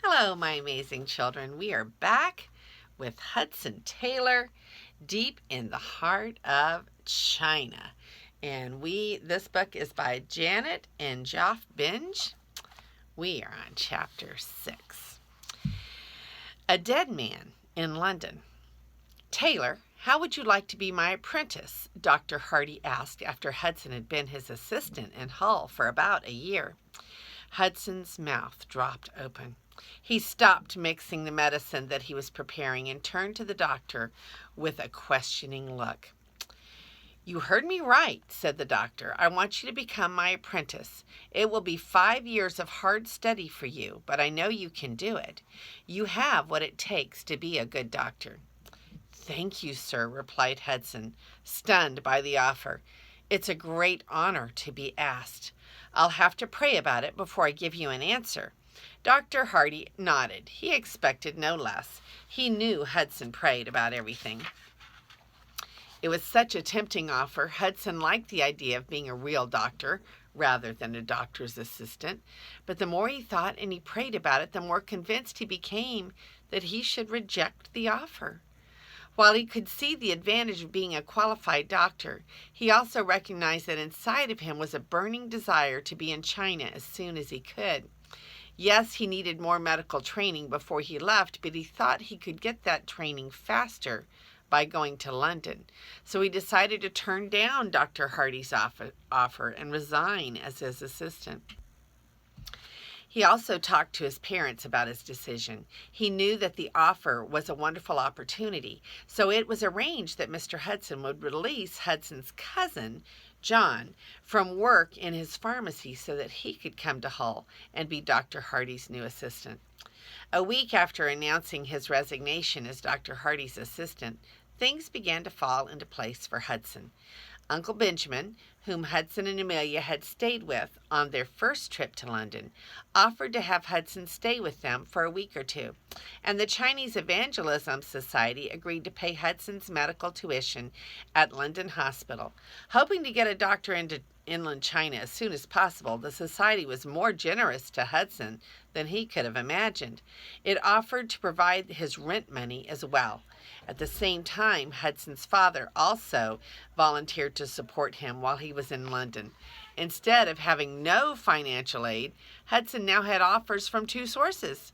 Hello, my amazing children. We are back with Hudson Taylor, deep in the heart of China. And this book is by Janet and Geoff Binge. We are on chapter 6. A Dead Man in London. Taylor, how would you like to be my apprentice? Dr. Hardy asked after Hudson had been his assistant in Hull for about a year. Hudson's mouth dropped open. He stopped mixing the medicine that he was preparing and turned to the doctor with a questioning look. You heard me right, said the doctor. I want you to become my apprentice. It will be 5 years of hard study for you, but I know you can do it. You have what it takes to be a good doctor. Thank you, sir, replied Hudson, stunned by the offer. It's a great honor to be asked. I'll have to pray about it before I give you an answer. Dr. Hardy nodded. He expected no less. He knew Hudson prayed about everything. It was such a tempting offer. Hudson liked the idea of being a real doctor rather than a doctor's assistant. But the more he thought and he prayed about it, the more convinced he became that he should reject the offer. While he could see the advantage of being a qualified doctor, he also recognized that inside of him was a burning desire to be in China as soon as he could. Yes, he needed more medical training before he left, but he thought he could get that training faster by going to London. So he decided to turn down Dr. Hardy's offer and resign as his assistant. He also talked to his parents about his decision. He knew that the offer was a wonderful opportunity, so it was arranged that Mr. Hudson would release Hudson's cousin, John, from work in his pharmacy so that he could come to Hull and be Dr. Hardy's new assistant. A week after announcing his resignation as Dr. Hardy's assistant, things began to fall into place for Hudson. Uncle Benjamin, whom Hudson and Amelia had stayed with on their first trip to London, offered to have Hudson stay with them for a week or two, and the Chinese Evangelism Society agreed to pay Hudson's medical tuition at London Hospital. Hoping to get a doctor into inland China as soon as possible, the society was more generous to Hudson than he could have imagined. It offered to provide his rent money as well. At the same time, Hudson's father also volunteered to support him while he was in London. Instead of having no financial aid, Hudson now had offers from 2 sources.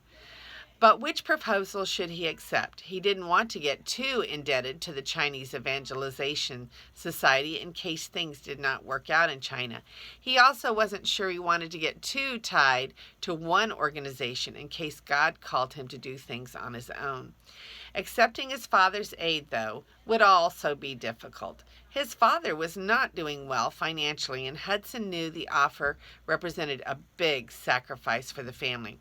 But which proposal should he accept? He didn't want to get too indebted to the Chinese Evangelization Society in case things did not work out in China. He also wasn't sure he wanted to get too tied to one organization in case God called him to do things on his own. Accepting his father's aid, though, would also be difficult. His father was not doing well financially, and Hudson knew the offer represented a big sacrifice for the family.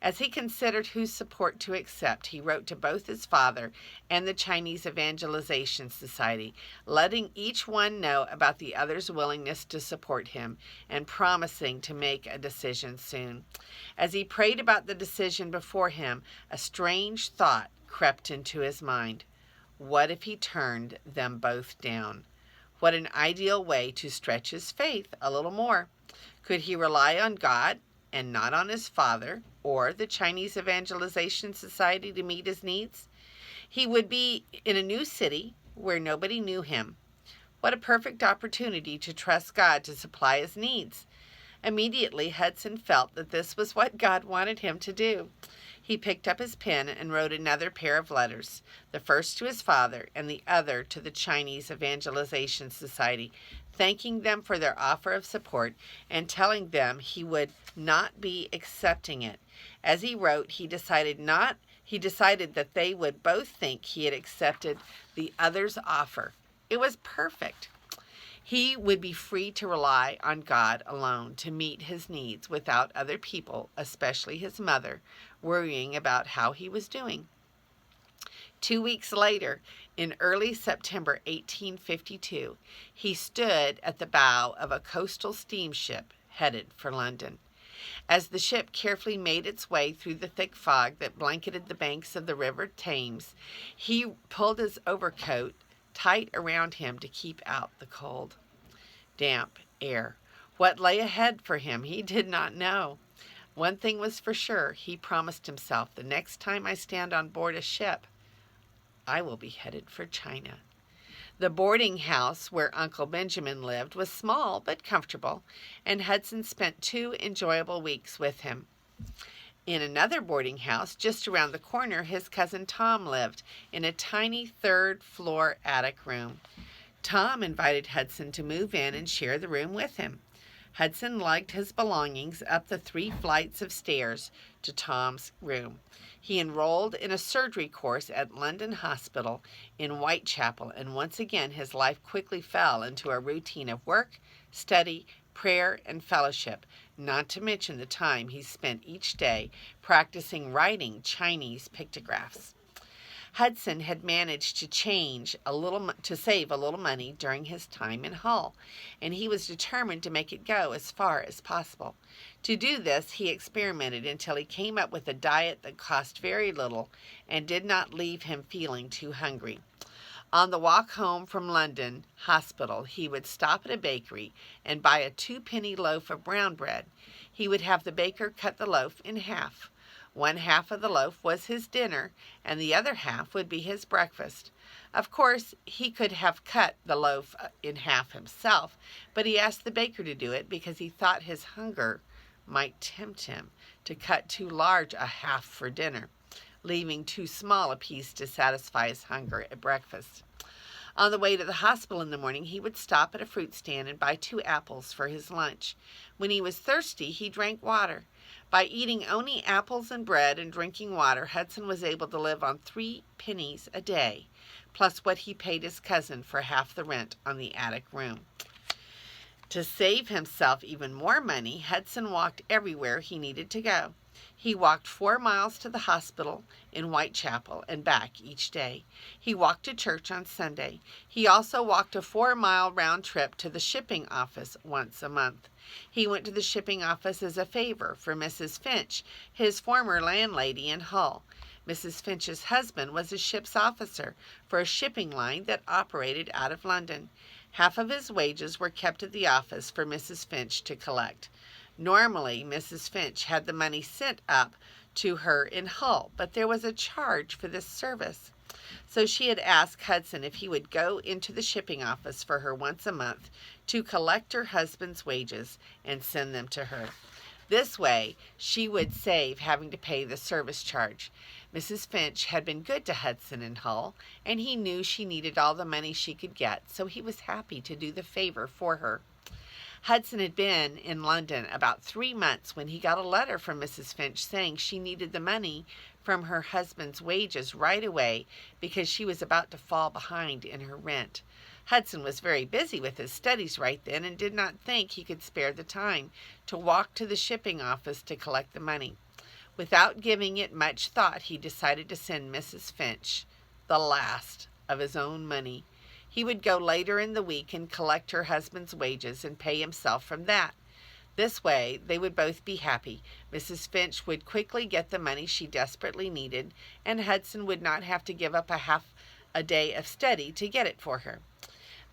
As he considered whose support to accept, he wrote to both his father and the Chinese Evangelization Society, letting each one know about the other's willingness to support him and promising to make a decision soon. As he prayed about the decision before him, a strange thought crept into his mind. What if he turned them both down? What an ideal way to stretch his faith a little more. Could he rely on God and not on his father or the Chinese Evangelization Society to meet his needs? He would be in a new city where nobody knew him. What a perfect opportunity to trust God to supply his needs. Immediately, Hudson felt that this was what God wanted him to do. He picked up his pen and wrote another pair of letters, the first to his father and the other to the Chinese Evangelization Society, thanking them for their offer of support and telling them he would not be accepting it. As he wrote, he decided that they would both think he had accepted the other's offer. It was perfect. He would be free to rely on God alone to meet his needs without other people, especially his mother, worrying about how he was doing. 2 weeks later, in early September 1852, he stood at the bow of a coastal steamship headed for London. As the ship carefully made its way through the thick fog that blanketed the banks of the River Thames, he pulled his overcoat tight around him to keep out the cold, damp air. What lay ahead for him he did not know. One thing was for sure. He promised himself, the next time I stand on board a ship, I will be headed for China. The boarding house where Uncle Benjamin lived was small but comfortable, and Hudson spent 2 enjoyable weeks with him. In another boarding house just around the corner, his cousin Tom lived in a tiny 3rd-floor attic room. Tom invited Hudson to move in and share the room with him. Hudson lugged his belongings up the 3 flights of stairs to Tom's room. He enrolled in a surgery course at London Hospital in Whitechapel, and once again his life quickly fell into a routine of work, study, prayer, and fellowship, not to mention the time he spent each day practicing writing Chinese pictographs. Hudson had managed to save a little money during his time in Hull, and he was determined to make it go as far as possible. To do this, he experimented until he came up with a diet that cost very little and did not leave him feeling too hungry. On the walk home from London Hospital, he would stop at a bakery and buy a 2-penny loaf of brown bread. He would have the baker cut the loaf in half. 1/2 of the loaf was his dinner, and the other half would be his breakfast. Of course, he could have cut the loaf in half himself, but he asked the baker to do it because he thought his hunger might tempt him to cut too large a half for dinner, leaving too small a piece to satisfy his hunger at breakfast. On the way to the hospital in the morning, he would stop at a fruit stand and buy 2 apples for his lunch. When he was thirsty, he drank water. By eating only apples and bread and drinking water, Hudson was able to live on 3 pennies a day, plus what he paid his cousin for half the rent on the attic room. To save himself even more money, Hudson walked everywhere he needed to go. He walked 4 miles to the hospital in Whitechapel and back each day. He walked to church on Sunday. He also walked a 4-mile round trip to the shipping office once a month. He went to the shipping office as a favor for Mrs. Finch, his former landlady in Hull. Mrs. Finch's husband was a ship's officer for a shipping line that operated out of London. Half of his wages were kept at the office for Mrs. Finch to collect. Normally, Mrs. Finch had the money sent up to her in Hull, but there was a charge for this service. So she had asked Hudson if he would go into the shipping office for her once a month to collect her husband's wages and send them to her. This way, she would save having to pay the service charge. Mrs. Finch had been good to Hudson in Hull, and he knew she needed all the money she could get, so he was happy to do the favor for her. Hudson had been in London about 3 months when he got a letter from Mrs. Finch saying she needed the money from her husband's wages right away because she was about to fall behind in her rent. Hudson was very busy with his studies right then and did not think he could spare the time to walk to the shipping office to collect the money. Without giving it much thought, he decided to send Mrs. Finch the last of his own money. He would go later in the week and collect her husband's wages and pay himself from that. This way, they would both be happy. Mrs. Finch would quickly get the money she desperately needed, and Hudson would not have to give up a half a day of study to get it for her.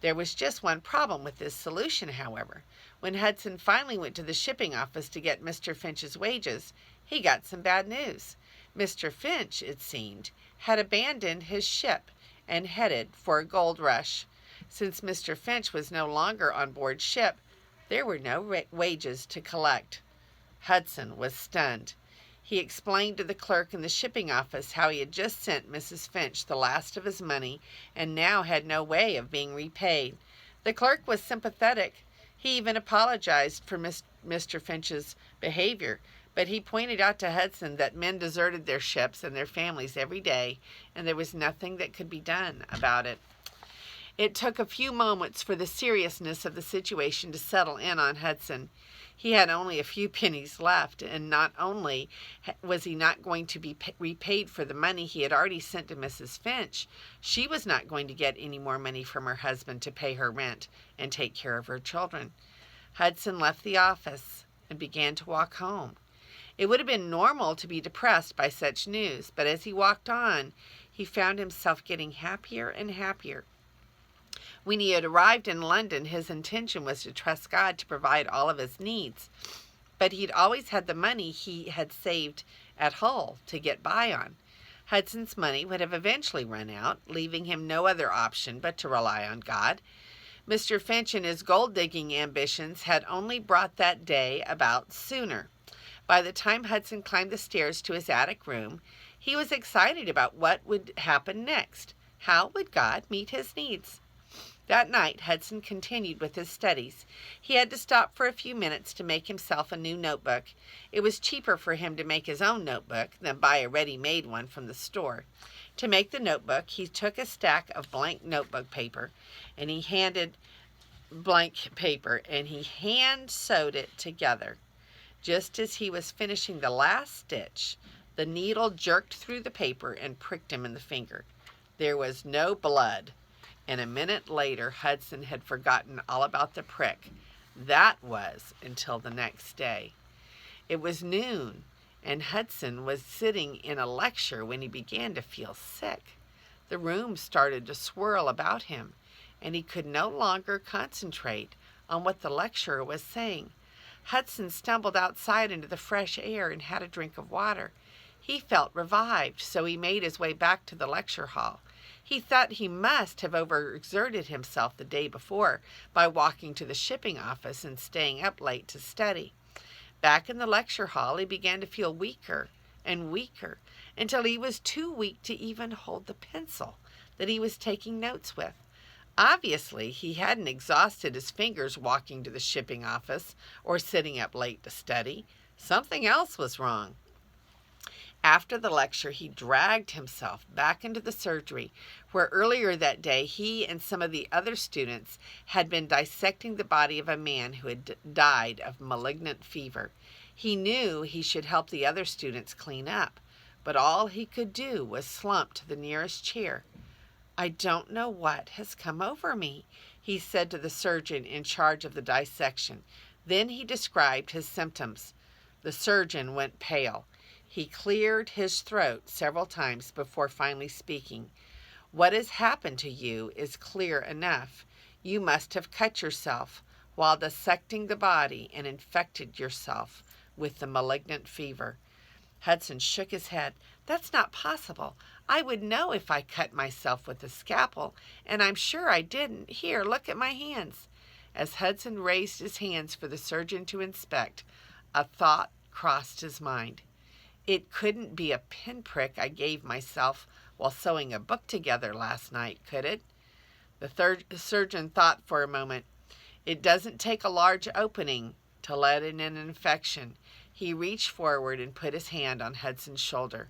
There was just one problem with this solution, however. When Hudson finally went to the shipping office to get Mr. Finch's wages, he got some bad news. Mr. Finch, it seemed, had abandoned his ship and headed for a gold rush. Since Mr. Finch was no longer on board ship, there were no wages to collect. Hudson was stunned. He explained to the clerk in the shipping office how he had just sent Mrs. Finch the last of his money and now had no way of being repaid. The clerk was sympathetic. He even apologized for Mr. Finch's behavior, but he pointed out to Hudson that men deserted their ships and their families every day, and there was nothing that could be done about it. It took a few moments for the seriousness of the situation to settle in on Hudson. He had only a few pennies left, and not only was he not going to be repaid for the money he had already sent to Mrs. Finch, she was not going to get any more money from her husband to pay her rent and take care of her children. Hudson left the office and began to walk home. It would have been normal to be depressed by such news, but as he walked on, he found himself getting happier and happier. When he had arrived in London, his intention was to trust God to provide all of his needs. but he'd always had the money he had saved at Hull to get by on. Hudson's money would have eventually run out, leaving him no other option but to rely on God. Mr. Finch and his gold-digging ambitions had only brought that day about sooner. By the time Hudson climbed the stairs to his attic room, he was excited about what would happen next. How would God meet his needs? That night, Hudson continued with his studies. He had to stop for a few minutes to make himself a new notebook. It was cheaper for him to make his own notebook than buy a ready-made one from the store. To make the notebook, he took a stack of blank notebook paper, and he hand sewed it together. Just as he was finishing the last stitch, the needle jerked through the paper and pricked him in the finger. There was no blood, and a minute later Hudson had forgotten all about the prick. That was until the next day. It was noon, and Hudson was sitting in a lecture when he began to feel sick. The room started to swirl about him, and he could no longer concentrate on what the lecturer was saying. Hudson stumbled outside into the fresh air and had a drink of water. He felt revived, so he made his way back to the lecture hall. He thought he must have overexerted himself the day before by walking to the shipping office and staying up late to study. Back in the lecture hall, he began to feel weaker and weaker until he was too weak to even hold the pencil that he was taking notes with. Obviously, he hadn't exhausted his fingers walking to the shipping office or sitting up late to study. Something else was wrong. After the lecture, he dragged himself back into the surgery, where earlier that day he and some of the other students had been dissecting the body of a man who had died of malignant fever. He knew he should help the other students clean up, but all he could do was slump to the nearest chair. "I don't know what has come over me," he said to the surgeon in charge of the dissection. Then he described his symptoms. The surgeon went pale. He cleared his throat several times before finally speaking. "What has happened to you is clear enough. You must have cut yourself while dissecting the body and infected yourself with the malignant fever." Hudson shook his head. "That's not possible. I would know if I cut myself with a scalpel, and I'm sure I didn't. Here, look at my hands." As Hudson raised his hands for the surgeon to inspect, a thought crossed his mind. "It couldn't be a pinprick I gave myself while sewing a book together last night, could it?" The surgeon thought for a moment. "It doesn't take a large opening to let in an infection." He reached forward and put his hand on Hudson's shoulder.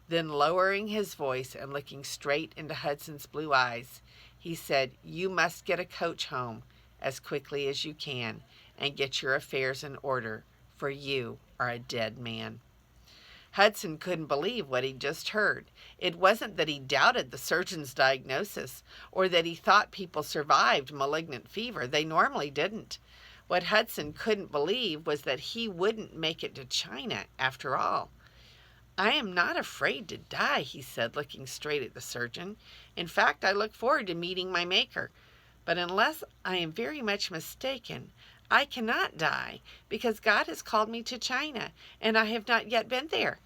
Then, lowering his voice and looking straight into Hudson's blue eyes, he said, "You must get a coach home as quickly as you can and get your affairs in order, for you are a dead man." Hudson couldn't believe what he'd just heard. It wasn't that he doubted the surgeon's diagnosis or that he thought people survived malignant fever. They normally didn't. What Hudson couldn't believe was that he wouldn't make it to China after all. "I am not afraid to die," he said, looking straight at the surgeon. "In fact, I look forward to meeting my Maker. But unless I am very much mistaken, I cannot die because God has called me to China, and I have not yet been there.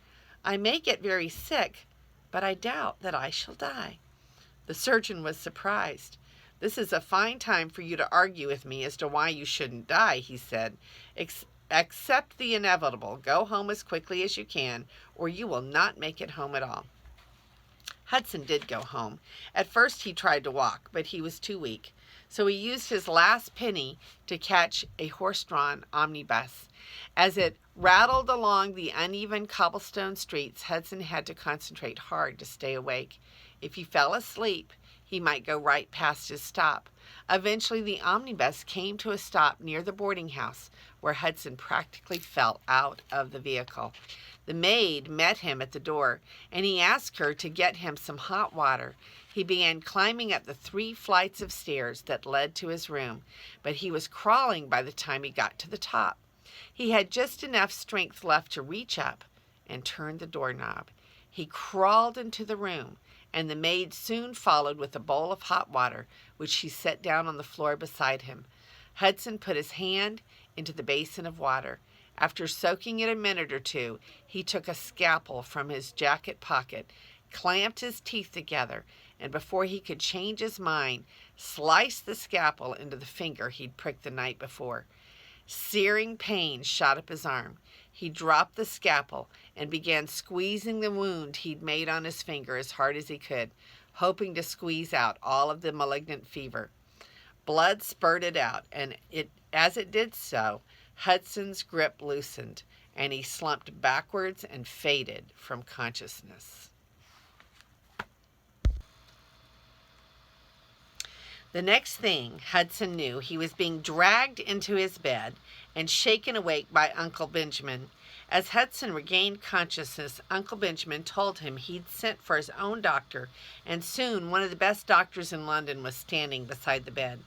I may get very sick, but I doubt that I shall die." The surgeon was surprised. "This is a fine time for you to argue with me as to why you shouldn't die," he said. Accept the inevitable. Go home as quickly as you can, or you will not make it home at all." Hudson did go home. At first he tried to walk, but he was too weak. So he used his last penny to catch a horse-drawn omnibus. As it rattled along the uneven cobblestone streets, Hudson had to concentrate hard to stay awake. If he fell asleep, he might go right past his stop. Eventually, the omnibus came to a stop near the boarding house, where Hudson practically fell out of the vehicle. The maid met him at the door, and he asked her to get him some hot water. He began climbing up the 3 flights of stairs that led to his room, but he was crawling by the time he got to the top. He had just enough strength left to reach up and turn the doorknob. He crawled into the room, and the maid soon followed with a bowl of hot water, which she set down on the floor beside him. Hudson put his hand into the basin of water, After soaking it a minute or two, he took a scalpel from his jacket pocket, clamped his teeth together, and before he could change his mind, sliced the scalpel into the finger he'd pricked the night before. Searing pain shot up his arm. He dropped the scalpel and began squeezing the wound he'd made on his finger as hard as he could, hoping to squeeze out all of the malignant fever. Blood spurted out, and as it did so, Hudson's grip loosened, and he slumped backwards and faded from consciousness. The next thing Hudson knew, he was being dragged into his bed and shaken awake by Uncle Benjamin. As Hudson regained consciousness, Uncle Benjamin told him he'd sent for his own doctor, and soon one of the best doctors in London was standing beside the bed.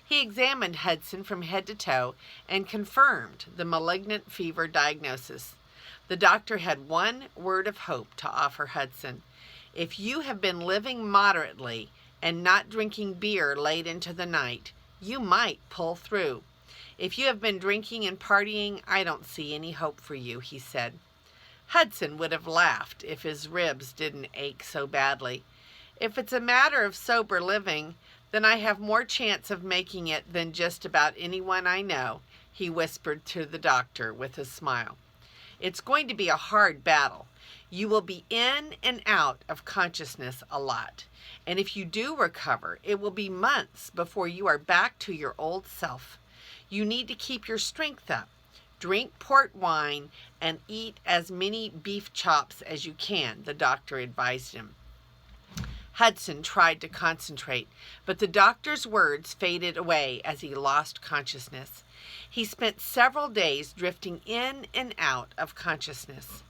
He examined Hudson from head to toe and confirmed the malignant fever diagnosis. The doctor had one word of hope to offer Hudson. If you have been living moderately and not drinking beer late into the night, you might pull through. If you have been drinking and partying, I don't see any hope for you, he said. Hudson would have laughed if his ribs didn't ache so badly. If it's a matter of sober living, then I have more chance of making it than just about anyone I know, he whispered to the doctor with a smile. It's going to be a hard battle. You will be in and out of consciousness a lot. And if you do recover, it will be months before you are back to your old self. You need to keep your strength up. Drink port wine and eat as many beef chops as you can, the doctor advised him. Hudson tried to concentrate, but the doctor's words faded away as he lost consciousness. He spent several days drifting in and out of consciousness.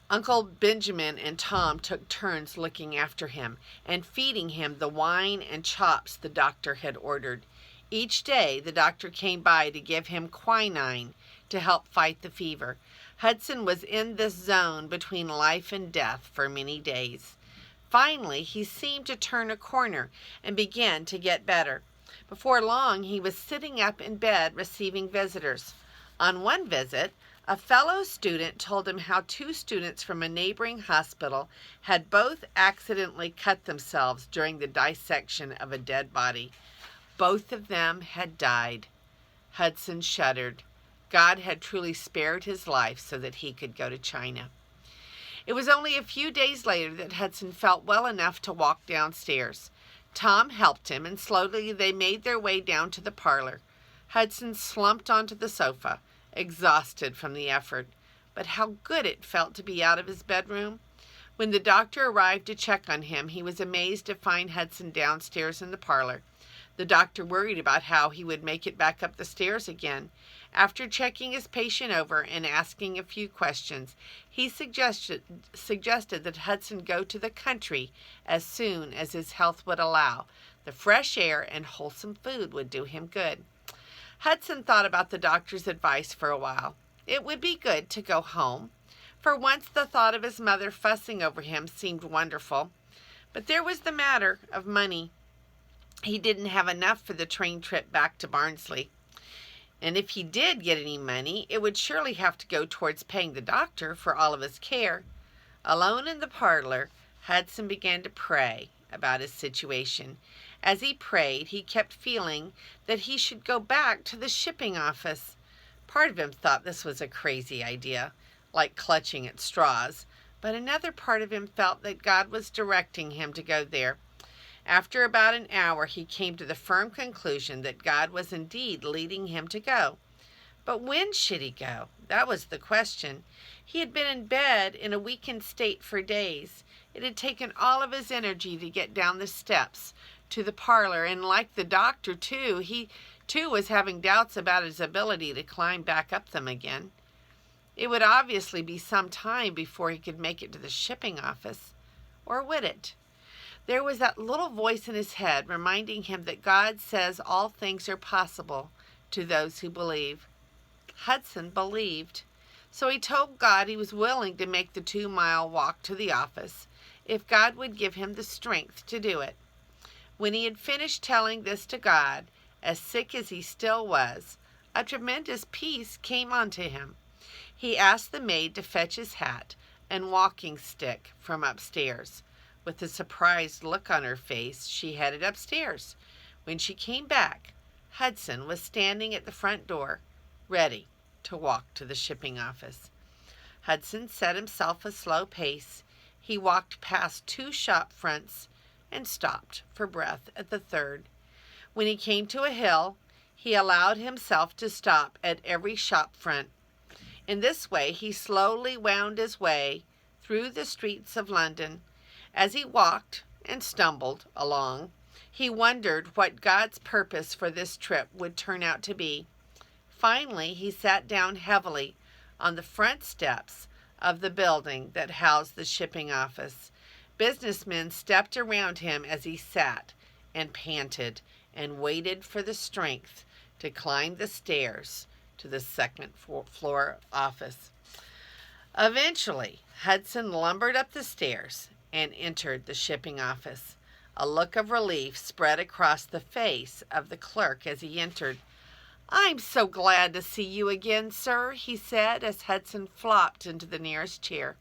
Uncle Benjamin and Tom took turns looking after him and feeding him the wine and chops the doctor had ordered. Each day, the doctor came by to give him quinine to help fight the fever. Hudson was in this zone between life and death for many days. Finally, he seemed to turn a corner and began to get better. Before long, he was sitting up in bed receiving visitors. On one visit, a fellow student told him how two students from a neighboring hospital had both accidentally cut themselves during the dissection of a dead body. Both of them had died. Hudson shuddered. God had truly spared his life so that he could go to China. It was only a few days later that Hudson felt well enough to walk downstairs. Tom helped him, and slowly they made their way down to the parlor. Hudson slumped onto the sofa, exhausted from the effort. But how good it felt to be out of his bedroom. When the doctor arrived to check on him, he was amazed to find Hudson downstairs in the parlor. The doctor worried about how he would make it back up the stairs again. After checking his patient over and asking a few questions, he suggested that Hudson go to the country as soon as his health would allow. The fresh air and wholesome food would do him good. Hudson thought about the doctor's advice for a while. It would be good to go home. For once, the thought of his mother fussing over him seemed wonderful. But there was the matter of money. He didn't have enough for the train trip back to Barnsley. And if he did get any money, it would surely have to go towards paying the doctor for all of his care. Alone in the parlor, Hudson began to pray about his situation. As he prayed, he kept feeling that he should go back to the shipping office. Part of him thought this was a crazy idea, like clutching at straws, but another part of him felt that God was directing him to go there. After about an hour, he came to the firm conclusion that God was indeed leading him to go. But when should he go? That was the question. He had been in bed in a weakened state for days. It had taken all of his energy to get down the steps to the parlor, and like the doctor, he too was having doubts about his ability to climb back up them again. It would obviously be some time before he could make it to the shipping office. Or would it? There was that little voice in his head reminding him that God says all things are possible to those who believe. Hudson believed. So he told God he was willing to make the 2-mile walk to the office if God would give him the strength to do it. When he had finished telling this to God, as sick as he still was, a tremendous peace came onto him. He asked the maid to fetch his hat and walking stick from upstairs. With a surprised look on her face, she headed upstairs. When she came back, Hudson was standing at the front door, ready to walk to the shipping office. Hudson set himself a slow pace. He walked past 2 shop fronts and stopped for breath at the third. When he came to a hill, he allowed himself to stop at every shop front. In this way, he slowly wound his way through the streets of London. As he walked and stumbled along, he wondered what God's purpose for this trip would turn out to be. Finally, he sat down heavily on the front steps of the building that housed the shipping office. Businessmen stepped around him as he sat and panted and waited for the strength to climb the stairs to the second floor office. Eventually, Hudson lumbered up the stairs and entered the shipping office. A look of relief spread across the face of the clerk as he entered. "I'm so glad to see you again, sir," he said as Hudson flopped into the nearest chair.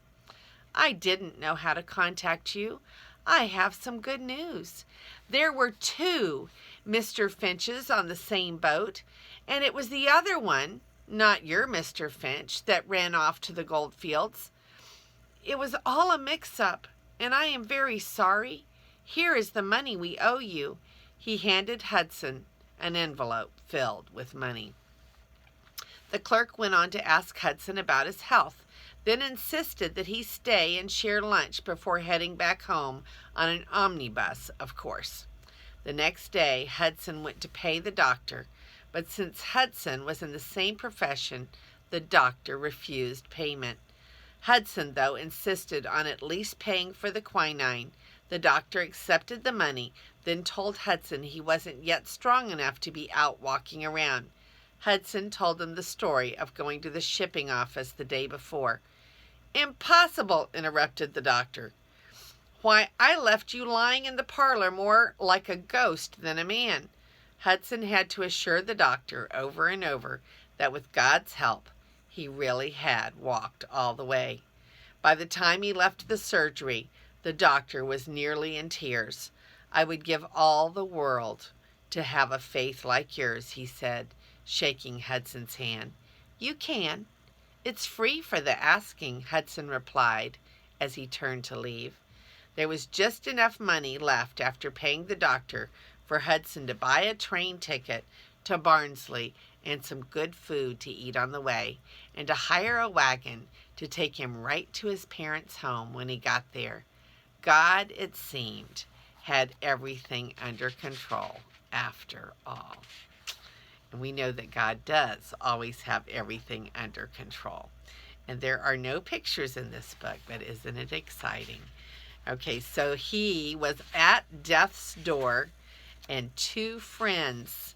"I didn't know how to contact you. I have some good news. There were 2 Mr. Finches on the same boat, and it was the other one, not your Mr. Finch, that ran off to the gold fields. It was all a mix-up, and I am very sorry. Here is the money we owe you." He handed Hudson an envelope filled with money. The clerk went on to ask Hudson about his health, then insisted that he stay and share lunch before heading back home on an omnibus, of course. The next day, Hudson went to pay the doctor, but since Hudson was in the same profession, the doctor refused payment. Hudson, though, insisted on at least paying for the quinine. The doctor accepted the money, then told Hudson he wasn't yet strong enough to be out walking around. Hudson told him the story of going to the shipping office the day before. "Impossible," interrupted the doctor. "Why, I left you lying in the parlor more like a ghost than a man." Hudson had to assure the doctor over and over that with God's help, he really had walked all the way. By the time he left the surgery, the doctor was nearly in tears. "I would give all the world to have a faith like yours," he said, shaking Hudson's hand. "You can. It's free for the asking," Hudson replied as he turned to leave. There was just enough money left after paying the doctor for Hudson to buy a train ticket to Barnsley and some good food to eat on the way, and to hire a wagon to take him right to his parents' home when he got there. God, it seemed, had everything under control after all. And we know that God does always have everything under control. And there are no pictures in this book, but isn't it exciting? Okay, so he was at death's door, and 2 friends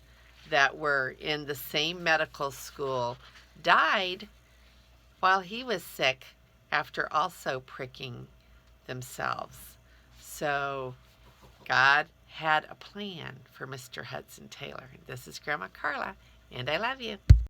that were in the same medical school died while he was sick after also pricking themselves. So God had a plan for Mr. Hudson Taylor. This is Grandma Carla, and I love you.